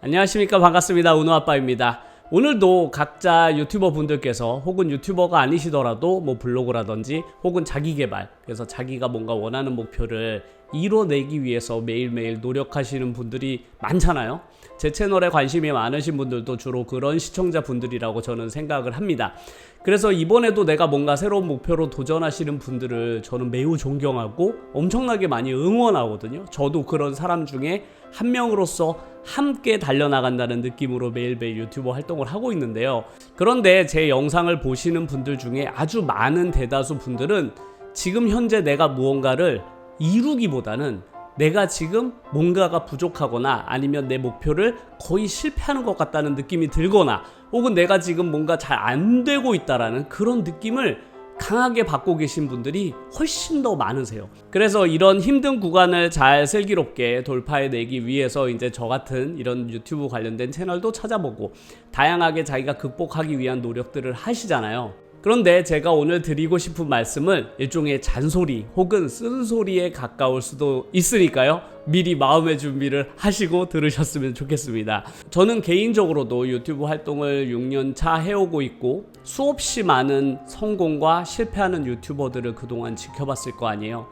안녕하십니까, 반갑습니다. 은호아빠입니다. 오늘도 각자 유튜버 분들께서 혹은 유튜버가 아니시더라도 뭐 블로그라든지 혹은 자기개발, 그래서 자기가 뭔가 원하는 목표를 이뤄내기 위해서 매일매일 노력하시는 분들이 많잖아요. 제 채널에 관심이 많으신 분들도 주로 그런 시청자 분들이라고 저는 생각을 합니다. 그래서 이번에도 내가 뭔가 새로운 목표로 도전하시는 분들을 저는 매우 존경하고 엄청나게 많이 응원하거든요. 저도 그런 사람 중에 한 명으로서 함께 달려나간다는 느낌으로 매일매일 유튜버 활동을 하고 있는데요. 그런데 제 영상을 보시는 분들 중에 아주 많은 대다수 분들은 지금 현재 내가 무언가를 이루기보다는 내가 지금 뭔가가 부족하거나 아니면 내 목표를 거의 실패하는 것 같다는 느낌이 들거나 혹은 내가 지금 뭔가 잘 안 되고 있다라는 그런 느낌을 강하게 받고 계신 분들이 훨씬 더 많으세요. 그래서 이런 힘든 구간을 잘 슬기롭게 돌파해내기 위해서 이제 저 같은 이런 유튜브 관련된 채널도 찾아보고 다양하게 자기가 극복하기 위한 노력들을 하시잖아요. 그런데 제가 오늘 드리고 싶은 말씀은 일종의 잔소리 혹은 쓴소리에 가까울 수도 있으니까요. 미리 마음의 준비를 하시고 들으셨으면 좋겠습니다. 저는 개인적으로도 유튜브 활동을 6년차 해오고 있고 수없이 많은 성공과 실패하는 유튜버들을 그동안 지켜봤을 거 아니에요.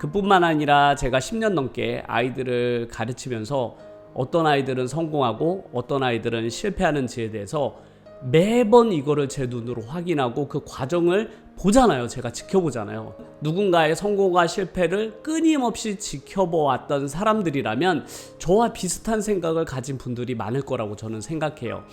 그뿐만 아니라 제가 10년 넘게 아이들을 가르치면서 어떤 아이들은 성공하고 어떤 아이들은 실패하는지에 대해서 매번 이거를 제 눈으로 확인하고 그 과정을 보잖아요. 제가 지켜보잖아요. 누군가의 성공과 실패를 끊임없이 지켜보았던 사람들이라면 저와 비슷한 생각을 가진 분들이 많을 거라고 저는 생각해요.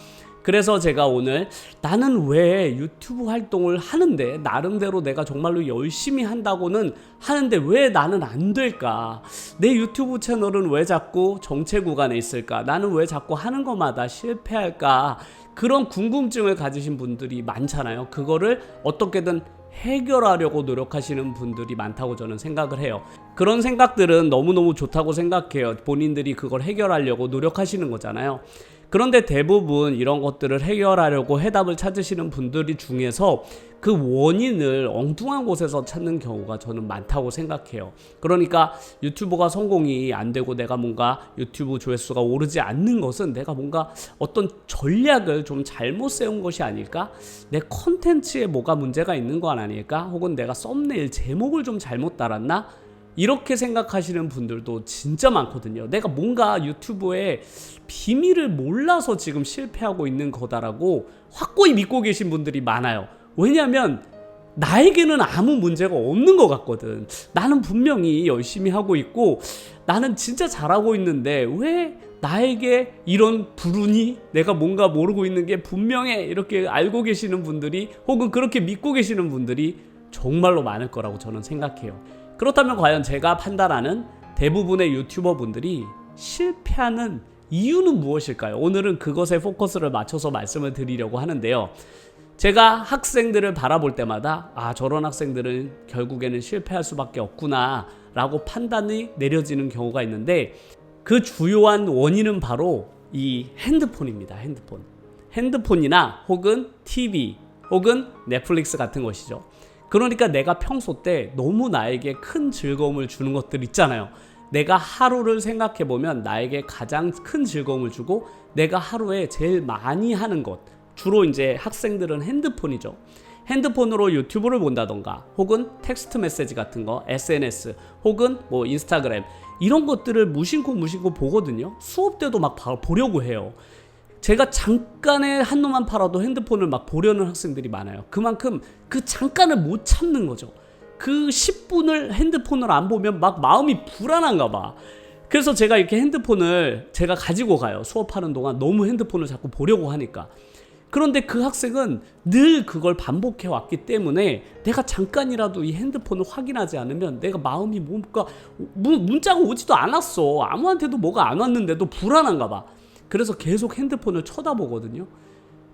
그래서 제가 오늘 나는 왜 유튜브 활동을 하는데 나름대로 내가 정말로 열심히 한다고는 하는데 왜 나는 안 될까? 내 유튜브 채널은 왜 자꾸 정체 구간에 있을까? 나는 왜 자꾸 하는 것마다 실패할까? 그런 궁금증을 가지신 분들이 많잖아요. 그거를 어떻게든 해결하려고 노력하시는 분들이 많다고 저는 생각을 해요. 그런 생각들은 너무너무 좋다고 생각해요. 본인들이 그걸 해결하려고 노력하시는 거잖아요. 그런데 대부분 이런 것들을 해결하려고 해답을 찾으시는 분들이 중에서 그 원인을 엉뚱한 곳에서 찾는 경우가 저는 많다고 생각해요. 그러니까 유튜브가 성공이 안 되고 내가 뭔가 유튜브 조회수가 오르지 않는 것은 내가 뭔가 어떤 전략을 좀 잘못 세운 것이 아닐까? 내 컨텐츠에 뭐가 문제가 있는 건 아닐까? 혹은 내가 썸네일 제목을 좀 잘못 달았나? 이렇게 생각하시는 분들도 진짜 많거든요. 내가 뭔가 유튜브에 비밀을 몰라서 지금 실패하고 있는 거다라고 확고히 믿고 계신 분들이 많아요. 왜냐하면 나에게는 아무 문제가 없는 것 같거든. 나는 분명히 열심히 하고 있고 나는 진짜 잘하고 있는데 왜 나에게 이런 불운이 내가 뭔가 모르고 있는 게 분명해 이렇게 알고 계시는 분들이 혹은 그렇게 믿고 계시는 분들이 정말로 많을 거라고 저는 생각해요. 그렇다면 과연 제가 판단하는 대부분의 유튜버 분들이 실패하는 이유는 무엇일까요? 오늘은 그것에 포커스를 맞춰서 말씀을 드리려고 하는데요. 제가 학생들을 바라볼 때마다 저런 학생들은 결국에는 실패할 수밖에 없구나 라고 판단이 내려지는 경우가 있는데 그 주요한 원인은 바로 이 핸드폰입니다. 핸드폰이나 혹은 TV 혹은 넷플릭스 같은 것이죠. 그러니까 내가 평소 때 너무 나에게 큰 즐거움을 주는 것들 있잖아요. 내가 하루를 생각해보면 나에게 가장 큰 즐거움을 주고 내가 하루에 제일 많이 하는 것, 주로 이제 학생들은 핸드폰이죠. 핸드폰으로 유튜브를 본다던가 혹은 텍스트 메시지 같은 거, SNS 혹은 뭐 인스타그램 이런 것들을 무심코 보거든요. 수업 때도 막 보려고 해요. 제가 잠깐의 한눈만 팔아도 핸드폰을 막 보려는 학생들이 많아요. 그만큼 그 잠깐을 못 참는 거죠. 그 10분을 핸드폰을 안 보면 막 마음이 불안한가 봐. 그래서 제가 이렇게 핸드폰을 제가 가지고 가요. 수업하는 동안 너무 핸드폰을 자꾸 보려고 하니까. 그런데 그 학생은 늘 그걸 반복해 왔기 때문에 내가 잠깐이라도 이 핸드폰을 확인하지 않으면 내가 마음이 뭔가 문자가 오지도 않았어. 아무한테도 뭐가 안 왔는데도 불안한가 봐. 그래서 계속 핸드폰을 쳐다보거든요.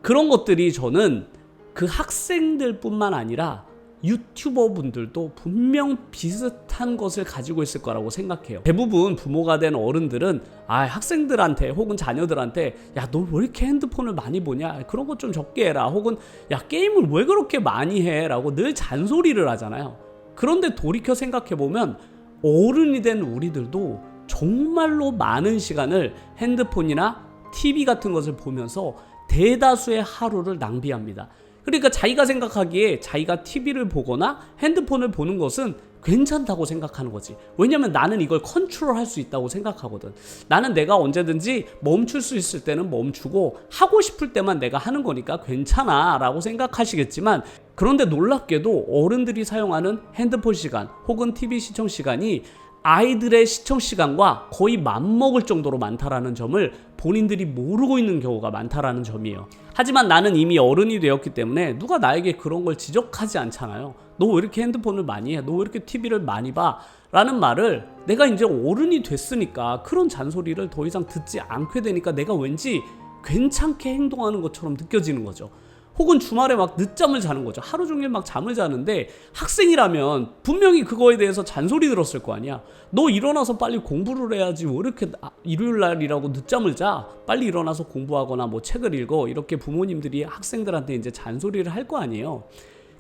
그런 것들이 저는 그 학생들 뿐만 아니라 유튜버 분들도 분명 비슷한 것을 가지고 있을 거라고 생각해요. 대부분 부모가 된 어른들은 학생들한테 혹은 자녀들한테 야, 너 왜 이렇게 핸드폰을 많이 보냐? 그런 것 좀 적게 해라. 혹은 야, 게임을 왜 그렇게 많이 해? 라고 늘 잔소리를 하잖아요. 그런데 돌이켜 생각해보면 어른이 된 우리들도 정말로 많은 시간을 핸드폰이나 TV 같은 것을 보면서 대다수의 하루를 낭비합니다. 그러니까 자기가 생각하기에 자기가 TV를 보거나 핸드폰을 보는 것은 괜찮다고 생각하는 거지. 왜냐면 나는 이걸 컨트롤할 수 있다고 생각하거든. 나는 내가 언제든지 멈출 수 있을 때는 멈추고 하고 싶을 때만 내가 하는 거니까 괜찮아 라고 생각하시겠지만, 그런데 놀랍게도 어른들이 사용하는 핸드폰 시간 혹은 TV 시청 시간이 아이들의 시청 시간과 거의 맞먹을 정도로 많다라는 점을 본인들이 모르고 있는 경우가 많다라는 점이에요. 하지만 나는 이미 어른이 되었기 때문에 누가 나에게 그런 걸 지적하지 않잖아요. 너 왜 이렇게 핸드폰을 많이 해? 너 왜 이렇게 TV를 많이 봐? 라는 말을 내가 이제 어른이 됐으니까 그런 잔소리를 더 이상 듣지 않게 되니까 내가 왠지 괜찮게 행동하는 것처럼 느껴지는 거죠. 혹은 주말에 막 늦잠을 자는 거죠. 하루 종일 막 잠을 자는데 학생이라면 분명히 그거에 대해서 잔소리 들었을 거 아니야. 너 일어나서 빨리 공부를 해야지. 왜 이렇게 일요일 날이라고 늦잠을 자? 빨리 일어나서 공부하거나 뭐 책을 읽어. 이렇게 부모님들이 학생들한테 이제 잔소리를 할 거 아니에요.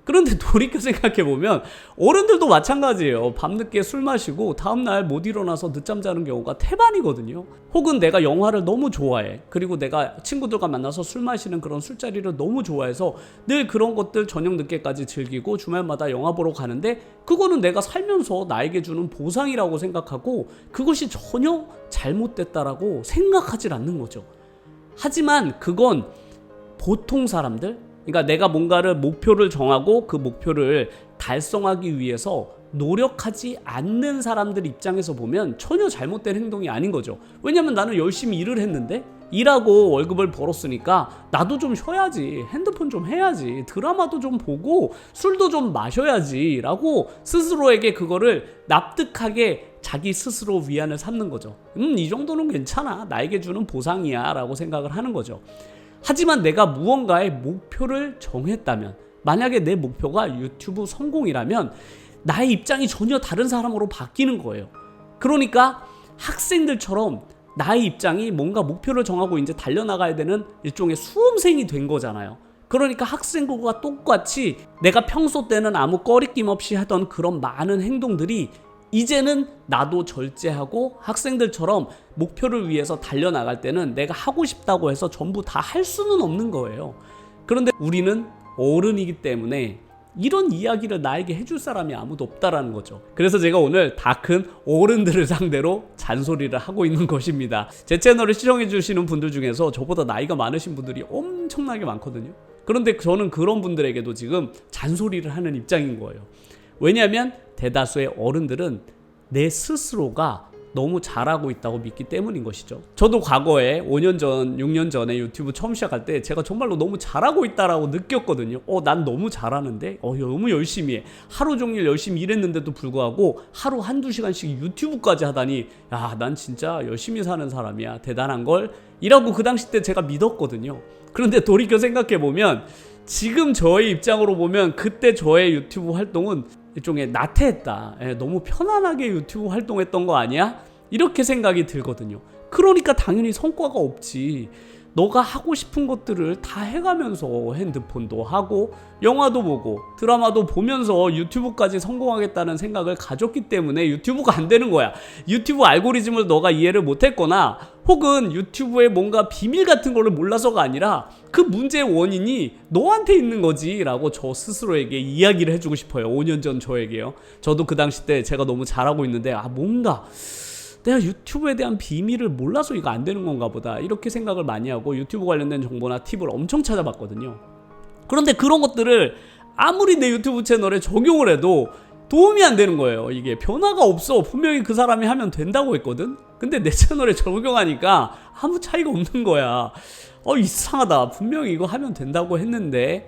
그런데 돌이켜 생각해보면 어른들도 마찬가지예요. 밤늦게 술 마시고 다음날 못 일어나서 늦잠 자는 경우가 태반이거든요. 혹은 내가 영화를 너무 좋아해. 그리고 내가 친구들과 만나서 술 마시는 그런 술자리를 너무 좋아해서 늘 그런 것들 저녁 늦게까지 즐기고 주말마다 영화 보러 가는데, 그거는 내가 살면서 나에게 주는 보상이라고 생각하고 그것이 전혀 잘못됐다라고 생각하질 않는 거죠. 하지만 그건 보통 사람들, 그러니까 내가 뭔가를 목표를 정하고 그 목표를 달성하기 위해서 노력하지 않는 사람들 입장에서 보면 전혀 잘못된 행동이 아닌 거죠. 왜냐면 나는 열심히 일을 했는데, 일하고 월급을 벌었으니까 나도 좀 쉬어야지, 핸드폰 좀 해야지, 드라마도 좀 보고 술도 좀 마셔야지 라고 스스로에게 그거를 납득하게 자기 스스로 위안을 삼는 거죠. 이 정도는 괜찮아, 나에게 주는 보상이야 라고 생각을 하는 거죠. 하지만 내가 무언가의 목표를 정했다면, 만약에 내 목표가 유튜브 성공이라면 나의 입장이 전혀 다른 사람으로 바뀌는 거예요. 그러니까 학생들처럼 나의 입장이 뭔가 목표를 정하고 이제 달려나가야 되는 일종의 수험생이 된 거잖아요. 그러니까 학생들과 똑같이 내가 평소 때는 아무 꺼리낌 없이 하던 그런 많은 행동들이 이제는 나도 절제하고 학생들처럼 목표를 위해서 달려나갈 때는 내가 하고 싶다고 해서 전부 다 할 수는 없는 거예요. 그런데 우리는 어른이기 때문에 이런 이야기를 나에게 해줄 사람이 아무도 없다라는 거죠. 그래서 제가 오늘 다 큰 어른들을 상대로 잔소리를 하고 있는 것입니다. 제 채널을 시청해 주시는 분들 중에서 저보다 나이가 많으신 분들이 엄청나게 많거든요. 그런데 저는 그런 분들에게도 지금 잔소리를 하는 입장인 거예요. 왜냐하면 대다수의 어른들은 내 스스로가 너무 잘하고 있다고 믿기 때문인 것이죠. 저도 과거에 5년 전, 6년 전에 유튜브 처음 시작할 때 제가 정말로 너무 잘하고 있다라고 느꼈거든요. 난 너무 잘하는데? 너무 열심히 해. 하루 종일 열심히 일했는데도 불구하고 하루 한두 시간씩 유튜브까지 하다니, 야, 난 진짜 열심히 사는 사람이야. 대단한 걸. 이라고 그 당시 때 제가 믿었거든요. 그런데 돌이켜 생각해보면 지금 저의 입장으로 보면 그때 저의 유튜브 활동은 일종의 나태했다. 너무 편안하게 유튜브 활동했던 거 아니야? 이렇게 생각이 들거든요. 그러니까 당연히 성과가 없지. 너가 하고 싶은 것들을 다 해가면서 핸드폰도 하고 영화도 보고 드라마도 보면서 유튜브까지 성공하겠다는 생각을 가졌기 때문에 유튜브가 안 되는 거야. 유튜브 알고리즘을 너가 이해를 못했거나 혹은 유튜브에 뭔가 비밀 같은 거를 몰라서가 아니라 그 문제의 원인이 너한테 있는 거지 라고 저 스스로에게 이야기를 해주고 싶어요. 5년 전 저에게요. 저도 그 당시 때 제가 너무 잘하고 있는데 뭔가 내가 유튜브에 대한 비밀을 몰라서 이거 안 되는 건가 보다, 이렇게 생각을 많이 하고 유튜브 관련된 정보나 팁을 엄청 찾아봤거든요. 그런데 그런 것들을 아무리 내 유튜브 채널에 적용을 해도 도움이 안 되는 거예요. 이게 변화가 없어. 분명히 그 사람이 하면 된다고 했거든. 근데 내 채널에 적용하니까 아무 차이가 없는 거야. 이상하다. 분명히 이거 하면 된다고 했는데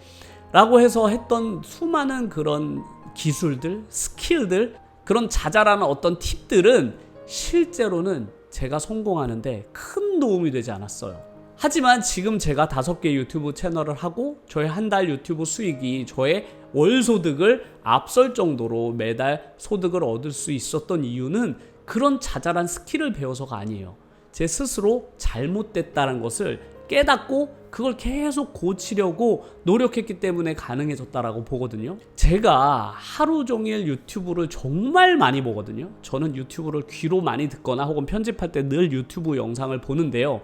라고 해서 했던 수많은 그런 기술들, 스킬들, 그런 자잘한 어떤 팁들은 실제로는 제가 성공하는데 큰 도움이 되지 않았어요. 하지만 지금 제가 5개 유튜브 채널을 하고 저의 한 달 유튜브 수익이 저의 월 소득을 앞설 정도로 매달 소득을 얻을 수 있었던 이유는 그런 자잘한 스킬을 배워서가 아니에요. 제 스스로 잘못됐다는 것을 깨닫고 그걸 계속 고치려고 노력했기 때문에 가능해졌다라고 보거든요. 제가 하루 종일 유튜브를 정말 많이 보거든요. 저는 유튜브를 귀로 많이 듣거나 혹은 편집할 때 늘 유튜브 영상을 보는데요.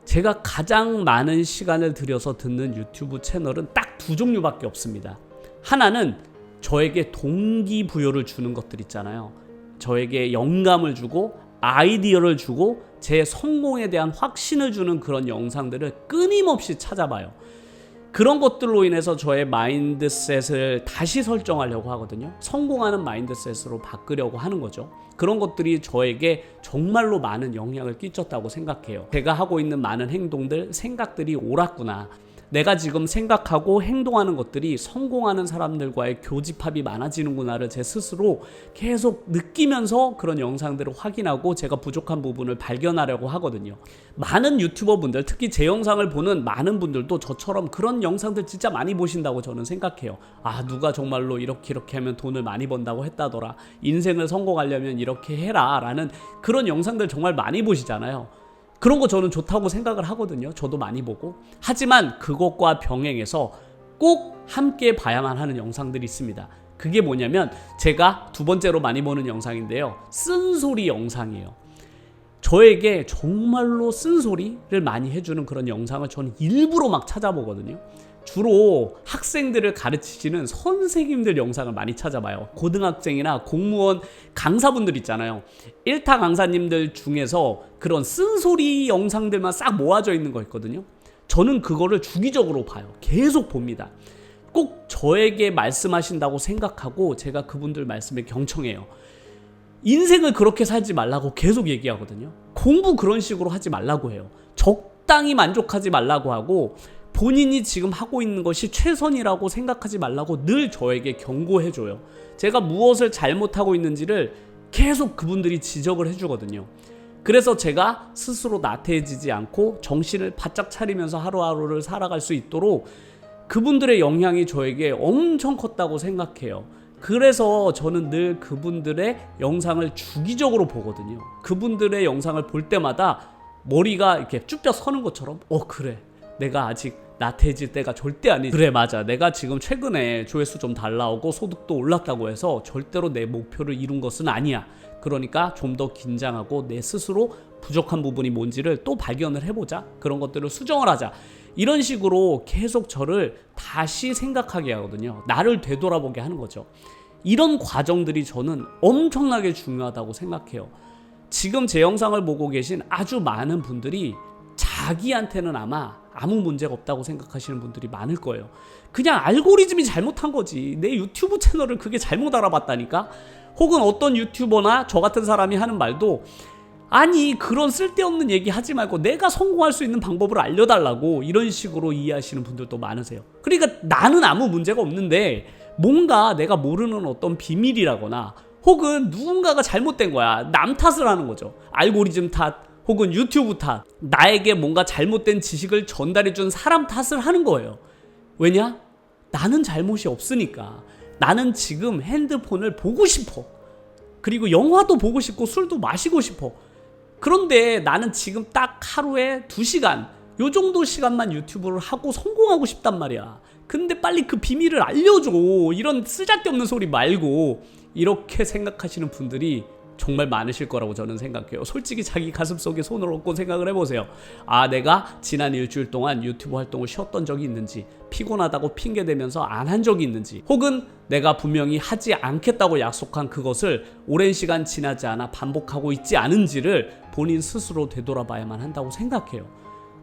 제가 가장 많은 시간을 들여서 듣는 유튜브 채널은 딱 두 종류밖에 없습니다. 하나는 저에게 동기부여를 주는 것들 있잖아요. 저에게 영감을 주고 아이디어를 주고 제 성공에 대한 확신을 주는 그런 영상들을 끊임없이 찾아봐요. 그런 것들로 인해서 저의 마인드셋을 다시 설정하려고 하거든요. 성공하는 마인드셋으로 바꾸려고 하는 거죠. 그런 것들이 저에게 정말로 많은 영향을 끼쳤다고 생각해요. 제가 하고 있는 많은 행동들, 생각들이 옳았구나. 내가 지금 생각하고 행동하는 것들이 성공하는 사람들과의 교집합이 많아지는구나를 제 스스로 계속 느끼면서 그런 영상들을 확인하고 제가 부족한 부분을 발견하려고 하거든요. 많은 유튜버분들, 특히 제 영상을 보는 많은 분들도 저처럼 그런 영상들 진짜 많이 보신다고 저는 생각해요. 아, 누가 정말로 이렇게 하면 돈을 많이 번다고 했다더라. 인생을 성공하려면 이렇게 해라 라는 그런 영상들 정말 많이 보시잖아요. 그런 거 저는 좋다고 생각을 하거든요. 저도 많이 보고. 하지만 그것과 병행해서 꼭 함께 봐야만 하는 영상들이 있습니다. 그게 뭐냐면 제가 두 번째로 많이 보는 영상인데요. 쓴소리 영상이에요. 저에게 정말로 쓴소리를 많이 해주는 그런 영상을 저는 일부러 막 찾아보거든요. 주로 학생들을 가르치시는 선생님들 영상을 많이 찾아봐요. 고등학생이나 공무원 강사분들 있잖아요. 1타 강사님들 중에서 그런 쓴소리 영상들만 싹 모아져 있는 거 있거든요. 저는 그거를 주기적으로 봐요. 계속 봅니다. 꼭 저에게 말씀하신다고 생각하고 제가 그분들 말씀에 경청해요. 인생을 그렇게 살지 말라고 계속 얘기하거든요. 공부 그런 식으로 하지 말라고 해요. 적당히 만족하지 말라고 하고 본인이 지금 하고 있는 것이 최선이라고 생각하지 말라고 늘 저에게 경고해줘요. 제가 무엇을 잘못하고 있는지를 계속 그분들이 지적을 해주거든요. 그래서 제가 스스로 나태해지지 않고 정신을 바짝 차리면서 하루하루를 살아갈 수 있도록 그분들의 영향이 저에게 엄청 컸다고 생각해요. 그래서 저는 늘 그분들의 영상을 주기적으로 보거든요. 그분들의 영상을 볼 때마다 머리가 이렇게 쭈뼛 서는 것처럼 그래, 내가 아직 나태해질 때가 절대 아니지. 그래, 맞아, 내가 지금 최근에 조회수 좀 잘 나오고 소득도 올랐다고 해서 절대로 내 목표를 이룬 것은 아니야. 그러니까 좀 더 긴장하고 내 스스로 부족한 부분이 뭔지를 또 발견을 해보자. 그런 것들을 수정을 하자. 이런 식으로 계속 저를 다시 생각하게 하거든요. 나를 되돌아보게 하는 거죠. 이런 과정들이 저는 엄청나게 중요하다고 생각해요. 지금 제 영상을 보고 계신 아주 많은 분들이 자기한테는 아마 아무 문제가 없다고 생각하시는 분들이 많을 거예요. 그냥 알고리즘이 잘못한 거지. 내 유튜브 채널을 그게 잘못 알아봤다니까? 혹은 어떤 유튜버나 저 같은 사람이 하는 말도 아니, 그런 쓸데없는 얘기 하지 말고 내가 성공할 수 있는 방법을 알려달라고 이런 식으로 이해하시는 분들도 많으세요. 그러니까 나는 아무 문제가 없는데 뭔가 내가 모르는 어떤 비밀이라거나 혹은 누군가가 잘못된 거야. 남 탓을 하는 거죠. 알고리즘 탓 혹은 유튜브 탓, 나에게 뭔가 잘못된 지식을 전달해준 사람 탓을 하는 거예요. 왜냐? 나는 잘못이 없으니까. 나는 지금 핸드폰을 보고 싶어. 그리고 영화도 보고 싶고 술도 마시고 싶어. 그런데 나는 지금 딱 하루에 2시간, 요 정도 시간만 유튜브를 하고 성공하고 싶단 말이야. 근데 빨리 그 비밀을 알려줘. 이런 쓰잘데없는 소리 말고. 이렇게 생각하시는 분들이 정말 많으실 거라고 저는 생각해요. 솔직히 자기 가슴속에 손을 얹고 생각을 해보세요. 아, 내가 지난 일주일 동안 유튜브 활동을 쉬었던 적이 있는지, 피곤하다고 핑계대면서 안 한 적이 있는지, 혹은 내가 분명히 하지 않겠다고 약속한 그것을 오랜 시간 지나지 않아 반복하고 있지 않은지를 본인 스스로 되돌아봐야만 한다고 생각해요.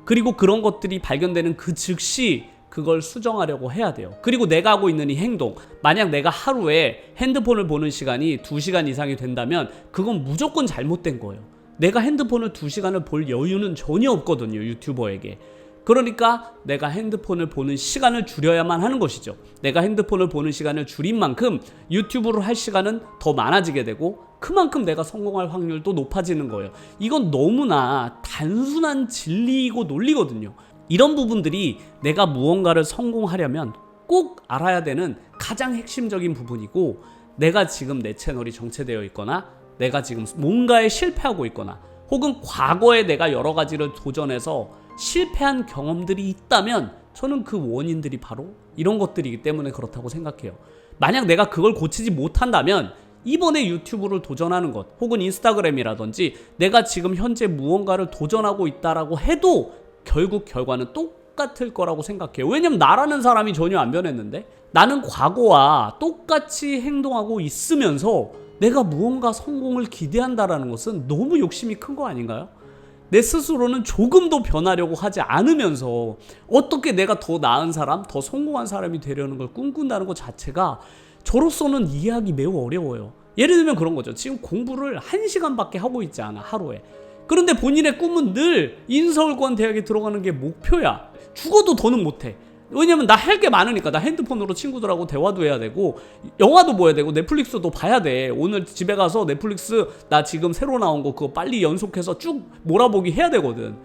그리고 그런 것들이 발견되는 그 즉시 그걸 수정하려고 해야 돼요. 그리고 내가 하고 있는 이 행동, 만약 내가 하루에 핸드폰을 보는 시간이 2시간 이상이 된다면 그건 무조건 잘못된 거예요. 내가 핸드폰을 2시간을 볼 여유는 전혀 없거든요, 유튜버에게. 그러니까 내가 핸드폰을 보는 시간을 줄여야만 하는 것이죠. 내가 핸드폰을 보는 시간을 줄인 만큼 유튜브를 할 시간은 더 많아지게 되고 그만큼 내가 성공할 확률도 높아지는 거예요. 이건 너무나 단순한 진리이고 논리거든요. 이런 부분들이 내가 무언가를 성공하려면 꼭 알아야 되는 가장 핵심적인 부분이고, 내가 지금 내 채널이 정체되어 있거나 내가 지금 뭔가에 실패하고 있거나 혹은 과거에 내가 여러 가지를 도전해서 실패한 경험들이 있다면 저는 그 원인들이 바로 이런 것들이기 때문에 그렇다고 생각해요. 만약 내가 그걸 고치지 못한다면 이번에 유튜브를 도전하는 것 혹은 인스타그램이라든지 내가 지금 현재 무언가를 도전하고 있다라고 해도 결국 결과는 똑같을 거라고 생각해요. 왜냐면 나라는 사람이 전혀 안 변했는데, 나는 과거와 똑같이 행동하고 있으면서 내가 무언가 성공을 기대한다라는 것은 너무 욕심이 큰 거 아닌가요? 내 스스로는 조금도 변하려고 하지 않으면서 어떻게 내가 더 나은 사람, 더 성공한 사람이 되려는 걸 꿈꾼다는 것 자체가 저로서는 이해하기 매우 어려워요. 예를 들면 그런 거죠. 지금 공부를 1시간밖에 하고 있지 않아, 하루에. 그런데 본인의 꿈은 늘 인서울권 대학에 들어가는 게 목표야. 죽어도 더는 못해. 왜냐면 나 할 게 많으니까. 나 핸드폰으로 친구들하고 대화도 해야 되고, 영화도 봐야 되고, 넷플릭스도 봐야 돼. 오늘 집에 가서 넷플릭스 나 지금 새로 나온 거 그거 빨리 연속해서 쭉 몰아보기 해야 되거든.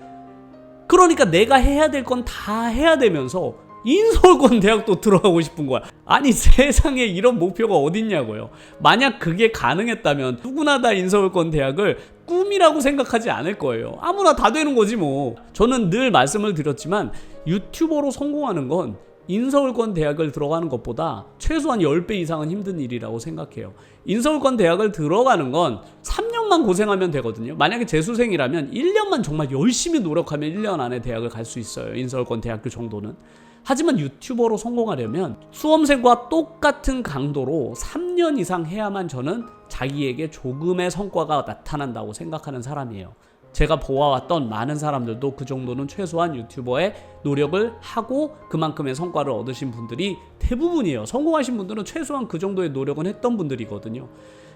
그러니까 내가 해야 될 건 다 해야 되면서 인서울권 대학도 들어가고 싶은 거야. 아니, 세상에 이런 목표가 어딨냐고요. 만약 그게 가능했다면 누구나 다 인서울권 대학을 꿈이라고 생각하지 않을 거예요. 아무나 다 되는 거지 뭐. 저는 늘 말씀을 드렸지만 유튜버로 성공하는 건 인서울권 대학을 들어가는 것보다 최소한 10배 이상은 힘든 일이라고 생각해요. 인서울권 대학을 들어가는 건 3년만 고생하면 되거든요. 만약에 재수생이라면 1년만 정말 열심히 노력하면 1년 안에 대학을 갈 수 있어요. 인서울권 대학교 정도는. 하지만 유튜버로 성공하려면 수험생과 똑같은 강도로 3년 이상 해야만 저는 자기에게 조금의 성과가 나타난다고 생각하는 사람이에요. 제가 보아왔던 많은 사람들도 그 정도는 최소한 유튜버의 노력을 하고 그만큼의 성과를 얻으신 분들이 대부분이에요. 성공하신 분들은 최소한 그 정도의 노력은 했던 분들이거든요.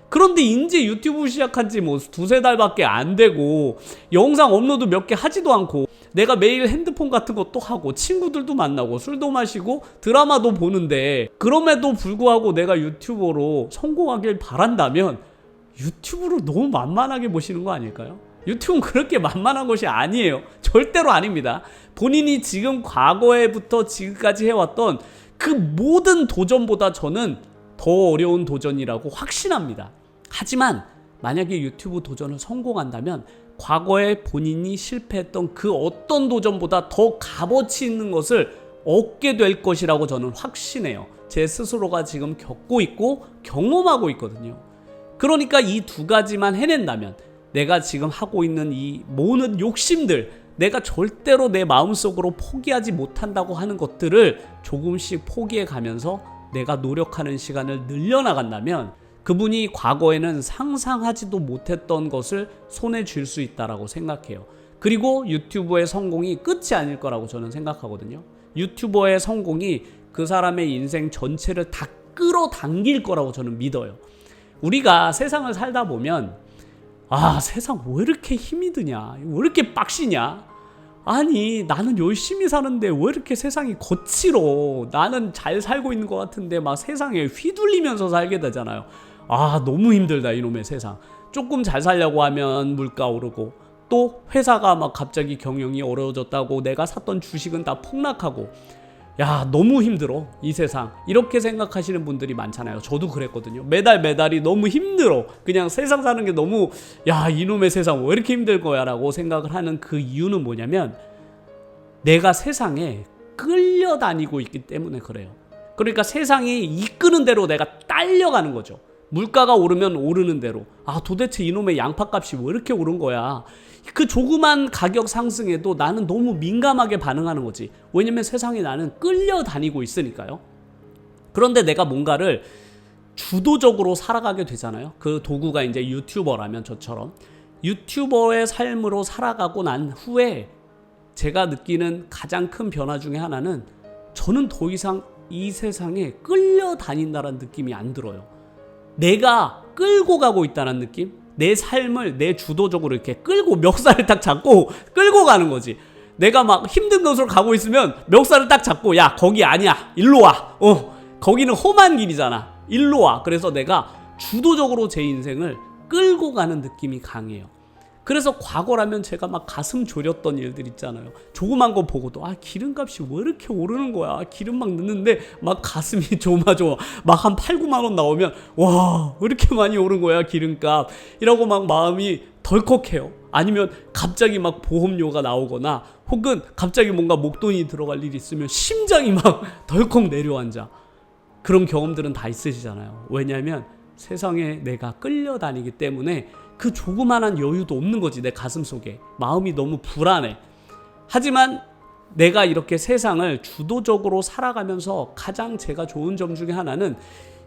그런데 이제 유튜브 시작한 지 뭐 두세 달밖에 안 되고 영상 업로드 몇 개 하지도 않고 내가 매일 핸드폰 같은 것도 하고 친구들도 만나고 술도 마시고 드라마도 보는데, 그럼에도 불구하고 내가 유튜버로 성공하길 바란다면 유튜브를 너무 만만하게 보시는 거 아닐까요? 유튜브는 그렇게 만만한 것이 아니에요. 절대로 아닙니다. 본인이 지금 과거에부터 지금까지 해왔던 그 모든 도전보다 저는 더 어려운 도전이라고 확신합니다. 하지만 만약에 유튜브 도전을 성공한다면 과거에 본인이 실패했던 그 어떤 도전보다 더 값어치 있는 것을 얻게 될 것이라고 저는 확신해요. 제 스스로가 지금 겪고 있고 경험하고 있거든요. 그러니까 이 두 가지만 해낸다면 내가 지금 하고 있는 이 모든 욕심들, 내가 절대로 내 마음속으로 포기하지 못한다고 하는 것들을 조금씩 포기해 가면서 내가 노력하는 시간을 늘려나간다면 그분이 과거에는 상상하지도 못했던 것을 손에 쥘 수 있다고 생각해요. 그리고 유튜브의 성공이 끝이 아닐 거라고 저는 생각하거든요. 유튜버의 성공이 그 사람의 인생 전체를 다 끌어당길 거라고 저는 믿어요. 우리가 세상을 살다 보면 세상 왜 이렇게 힘이 드냐, 왜 이렇게 빡시냐, 아니 나는 열심히 사는데 왜 이렇게 세상이 거칠어, 나는 잘 살고 있는 것 같은데 막 세상에 휘둘리면서 살게 되잖아요. 너무 힘들다 이놈의 세상. 조금 잘 살려고 하면 물가 오르고, 또 회사가 막 갑자기 경영이 어려워졌다고 내가 샀던 주식은 다 폭락하고, 야 너무 힘들어 이 세상, 이렇게 생각하시는 분들이 많잖아요. 저도 그랬거든요. 매달이 너무 힘들어, 그냥 세상 사는 게 너무, 야 이놈의 세상 왜 이렇게 힘들 거야 라고 생각을 하는 그 이유는 뭐냐면 내가 세상에 끌려다니고 있기 때문에 그래요. 그러니까 세상이 이끄는 대로 내가 딸려가는 거죠. 물가가 오르면 오르는 대로, 도대체 이놈의 양파값이 왜 이렇게 오른 거야, 그 조그만 가격 상승에도 나는 너무 민감하게 반응하는 거지. 왜냐면 세상에 나는 끌려다니고 있으니까요. 그런데 내가 뭔가를 주도적으로 살아가게 되잖아요. 그 도구가 이제 유튜버라면 저처럼 유튜버의 삶으로 살아가고 난 후에 제가 느끼는 가장 큰 변화 중에 하나는 저는 더 이상 이 세상에 끌려다닌다는 느낌이 안 들어요. 내가 끌고 가고 있다는 느낌? 내 삶을 내 주도적으로 이렇게 끌고 멱살을 딱 잡고 끌고 가는 거지. 내가 막 힘든 곳으로 가고 있으면 멱살을 딱 잡고, 야 거기 아니야, 일로 와, 거기는 험한 길이잖아, 일로 와. 그래서 내가 주도적으로 제 인생을 끌고 가는 느낌이 강해요. 그래서 과거라면 제가 막 가슴 졸였던 일들 있잖아요. 조그만 거 보고도 기름값이 왜 이렇게 오르는 거야, 기름 막 넣는데 막 가슴이 조마조마, 막 한 8, 9만 원 나오면 와 왜 이렇게 많이 오른 거야 기름값, 이러고 막 마음이 덜컥해요. 아니면 갑자기 막 보험료가 나오거나 혹은 갑자기 뭔가 목돈이 들어갈 일이 있으면 심장이 막 덜컥 내려앉아. 그런 경험들은 다 있으시잖아요. 왜냐하면 세상에 내가 끌려다니기 때문에 그 조그만한 여유도 없는 거지. 내 가슴 속에 마음이 너무 불안해. 하지만 내가 이렇게 세상을 주도적으로 살아가면서 가장 제가 좋은 점 중에 하나는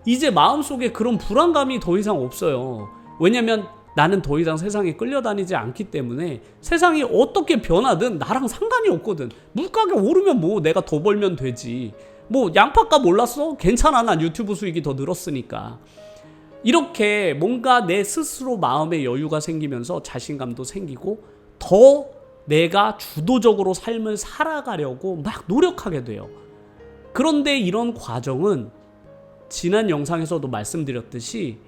이제 마음속에 그런 불안감이 더 이상 없어요. 왜냐면 나는 더 이상 세상에 끌려다니지 않기 때문에 세상이 어떻게 변하든 나랑 상관이 없거든. 물가가 오르면 뭐 내가 더 벌면 되지. 뭐 양파값 올랐어? 괜찮아. 난 유튜브 수익이 더 늘었으니까. 이렇게 뭔가 내 스스로 마음의 여유가 생기면서 자신감도 생기고 더 내가 주도적으로 삶을 살아가려고 막 노력하게 돼요. 그런데 이런 과정은 지난 영상에서도 말씀드렸듯이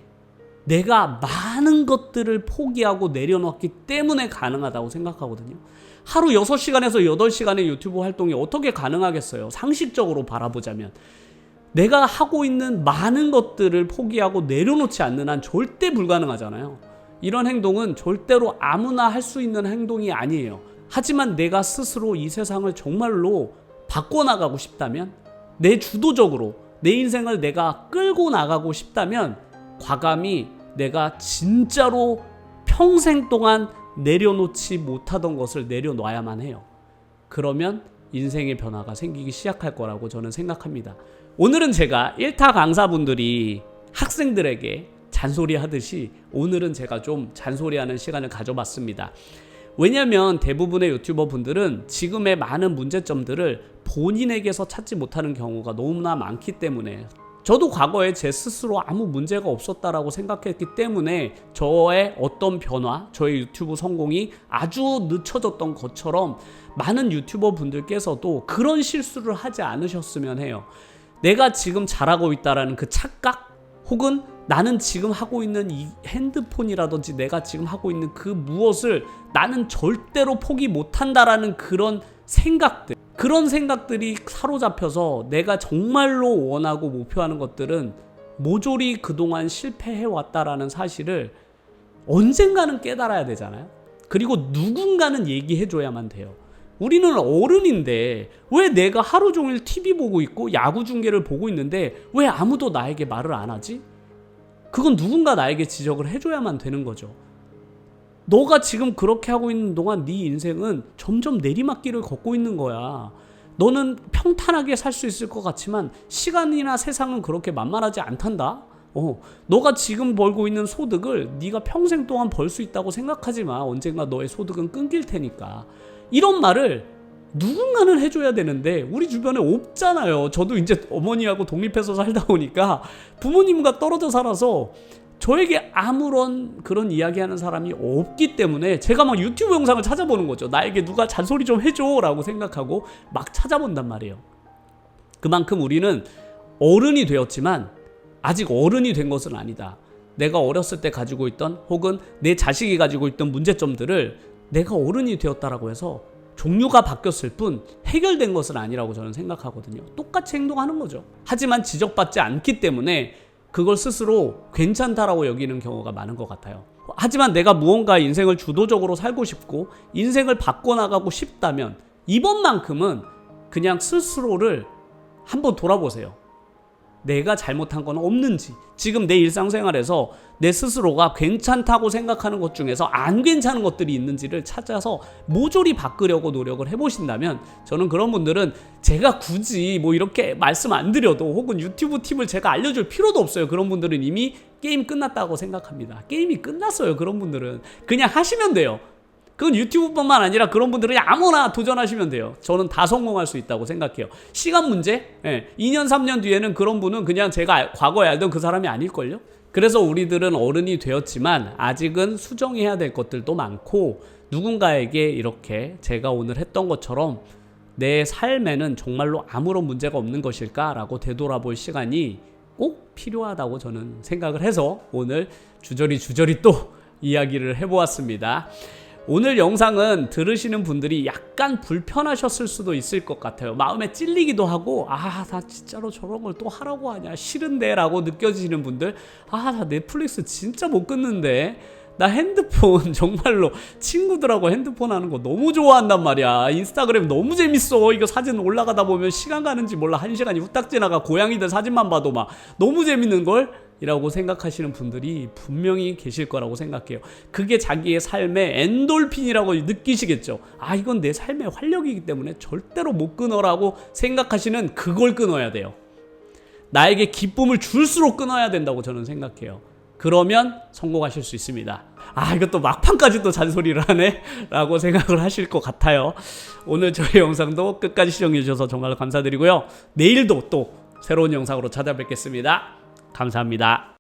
내가 많은 것들을 포기하고 내려놓았기 때문에 가능하다고 생각하거든요. 하루 6시간에서 8시간의 유튜브 활동이 어떻게 가능하겠어요? 상식적으로 바라보자면. 내가 하고 있는 많은 것들을 포기하고 내려놓지 않는 한 절대 불가능하잖아요. 이런 행동은 절대로 아무나 할 수 있는 행동이 아니에요. 하지만 내가 스스로 이 세상을 정말로 바꿔나가고 싶다면, 내 주도적으로 내 인생을 내가 끌고 나가고 싶다면 과감히 내가 진짜로 평생 동안 내려놓지 못하던 것을 내려놔야만 해요. 그러면 인생의 변화가 생기기 시작할 거라고 저는 생각합니다. 오늘은 제가 1타 강사분들이 학생들에게 잔소리 하듯이 오늘은 제가 좀 잔소리하는 시간을 가져봤습니다. 왜냐면 대부분의 유튜버 분들은 지금의 많은 문제점들을 본인에게서 찾지 못하는 경우가 너무나 많기 때문에, 저도 과거에 제 스스로 아무 문제가 없었다라고 생각했기 때문에 저의 어떤 변화, 저의 유튜브 성공이 아주 늦춰졌던 것처럼 많은 유튜버 분들께서도 그런 실수를 하지 않으셨으면 해요. 내가 지금 잘하고 있다라는 그 착각, 혹은 나는 지금 하고 있는 이 핸드폰이라든지 내가 지금 하고 있는 그 무엇을 나는 절대로 포기 못한다라는 그런 생각들, 그런 생각들이 사로잡혀서 내가 정말로 원하고 목표하는 것들은 모조리 그동안 실패해왔다라는 사실을 언젠가는 깨달아야 되잖아요. 그리고 누군가는 얘기해줘야만 돼요. 우리는 어른인데 왜 내가 하루 종일 TV 보고 있고 야구 중계를 보고 있는데 왜 아무도 나에게 말을 안 하지? 그건 누군가 나에게 지적을 해줘야만 되는 거죠. 너가 지금 그렇게 하고 있는 동안 네 인생은 점점 내리막길을 걷고 있는 거야. 너는 평탄하게 살 수 있을 것 같지만 시간이나 세상은 그렇게 만만하지 않단다. 너가 지금 벌고 있는 소득을 네가 평생 동안 벌 수 있다고 생각하지 마. 언젠가 너의 소득은 끊길 테니까. 이런 말을 누군가는 해줘야 되는데 우리 주변에 없잖아요. 저도 이제 어머니하고 독립해서 살다 보니까 부모님과 떨어져 살아서 저에게 아무런 그런 이야기하는 사람이 없기 때문에 제가 막 유튜브 영상을 찾아보는 거죠. 나에게 누가 잔소리 좀 해줘 라고 생각하고 막 찾아본단 말이에요. 그만큼 우리는 어른이 되었지만 아직 어른이 된 것은 아니다. 내가 어렸을 때 가지고 있던, 혹은 내 자식이 가지고 있던 문제점들을 내가 어른이 되었다라고 해서 종류가 바뀌었을 뿐 해결된 것은 아니라고 저는 생각하거든요. 똑같이 행동하는 거죠. 하지만 지적받지 않기 때문에 그걸 스스로 괜찮다라고 여기는 경우가 많은 것 같아요. 하지만 내가 무언가 인생을 주도적으로 살고 싶고 인생을 바꿔나가고 싶다면 이번만큼은 그냥 스스로를 한번 돌아보세요. 내가 잘못한 건 없는지, 지금 내 일상생활에서 내 스스로가 괜찮다고 생각하는 것 중에서 안 괜찮은 것들이 있는지를 찾아서 모조리 바꾸려고 노력을 해보신다면, 저는 그런 분들은 제가 굳이 뭐 이렇게 말씀 안 드려도, 혹은 유튜브 팁을 제가 알려줄 필요도 없어요. 그런 분들은 이미 게임 끝났다고 생각합니다. 게임이 끝났어요. 그런 분들은 그냥 하시면 돼요. 그건 유튜브뿐만 아니라 그런 분들은 아무나 도전하시면 돼요. 저는 다 성공할 수 있다고 생각해요. 시간 문제? 2년 3년 뒤에는 그런 분은 그냥 제가 과거에 알던 그 사람이 아닐걸요? 그래서 우리들은 어른이 되었지만 아직은 수정해야 될 것들도 많고, 누군가에게 이렇게 제가 오늘 했던 것처럼 내 삶에는 정말로 아무런 문제가 없는 것일까라고 되돌아볼 시간이 꼭 필요하다고 저는 생각을 해서 오늘 주저리 또 이야기를 해보았습니다. 오늘 영상은 들으시는 분들이 약간 불편하셨을 수도 있을 것 같아요. 마음에 찔리기도 하고, 나 진짜로 저런 걸 또 하라고 하냐, 싫은데 라고 느껴지시는 분들, 나 넷플릭스 진짜 못 끊는데, 나 핸드폰 정말로 친구들하고 핸드폰 하는 거 너무 좋아한단 말이야. 인스타그램 너무 재밌어. 이거 사진 올라가다 보면 시간 가는지 몰라. 1시간이 후딱 지나가. 고양이들 사진만 봐도 막 너무 재밌는 걸 이라고 생각하시는 분들이 분명히 계실 거라고 생각해요. 그게 자기의 삶의 엔돌핀이라고 느끼시겠죠. 아, 이건 내 삶의 활력이기 때문에 절대로 못 끊어라고 생각하시는 그걸 끊어야 돼요. 나에게 기쁨을 줄수록 끊어야 된다고 저는 생각해요. 그러면 성공하실 수 있습니다. 아, 이것도 막판까지 또 잔소리를 하네 라고 생각을 하실 것 같아요. 오늘 저희 영상도 끝까지 시청해 주셔서 정말 감사드리고요. 내일도 또 새로운 영상으로 찾아뵙겠습니다. 감사합니다.